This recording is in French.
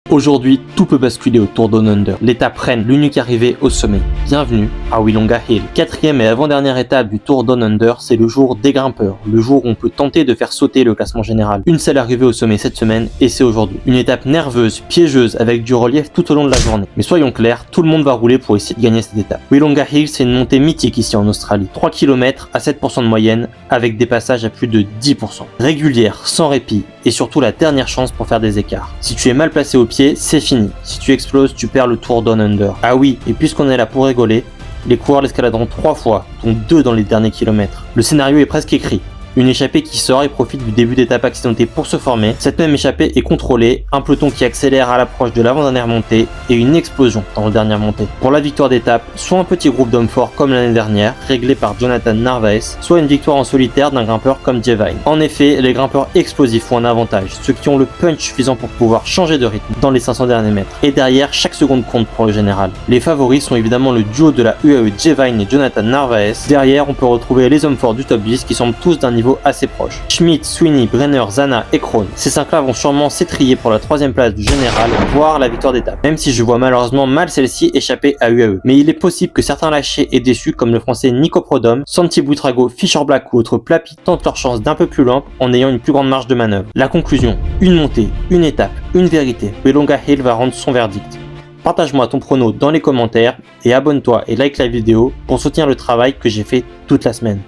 Aujourd'hui, tout peut basculer au Tour Down Under. L'étape reine, l'unique arrivée au sommet. Bienvenue à Willunga Hill. Quatrième et avant-dernière étape du Tour Down Under, c'est le jour des grimpeurs. Le jour où on peut tenter de faire sauter le classement général. Une seule arrivée au sommet cette semaine et c'est aujourd'hui. Une étape nerveuse, piégeuse, avec du relief tout au long de la journée. Mais soyons clairs, tout le monde va rouler pour essayer de gagner cette étape. Willunga Hill, c'est une montée mythique ici en Australie. 3 km à 7% de moyenne, avec des passages à plus de 10%. Régulière, sans répit, et surtout la dernière chance pour faire des écarts. Si tu es mal placé au pied, c'est fini. Si tu exploses, tu perds le Tour Down Under. Ah oui, et puisqu'on est là pour rigoler, les coureurs l'escaladeront 3 fois, dont 2 dans les derniers kilomètres. Le scénario est presque écrit. Une échappée qui sort et profite du début d'étape accidentée pour se former. Cette même échappée est contrôlée, un peloton qui accélère à l'approche de l'avant-dernière montée et une explosion dans la dernière montée. Pour la victoire d'étape, soit un petit groupe d'hommes forts comme l'année dernière, réglé par Jonathan Narvaez, soit une victoire en solitaire d'un grimpeur comme Jevine. En effet, les grimpeurs explosifs ont un avantage, ceux qui ont le punch suffisant pour pouvoir changer de rythme dans les 500 derniers mètres. Et derrière, chaque seconde compte pour le général. Les favoris sont évidemment le duo de la UAE Jevine et Jonathan Narvaez. Derrière, on peut retrouver les hommes forts du top 10 qui semblent tous d'un niveau assez proche. Schmidt, Sweeney, Brenner, Zana et Krohn. Ces 5-là vont sûrement s'étrier pour la 3ème place du général, voire la victoire d'étape. Même si je vois malheureusement mal celle-ci échapper à UAE. Mais il est possible que certains lâchés et déçus comme le français Nico Prodhomme, Santi Buitrago, Fischer Black ou autres Plapi tentent leur chance d'un peu plus loin en ayant une plus grande marge de manœuvre. La conclusion, une montée, une étape, une vérité. Willunga Hill va rendre son verdict. Partage-moi ton prono dans les commentaires et abonne-toi et like la vidéo pour soutenir le travail que j'ai fait toute la semaine.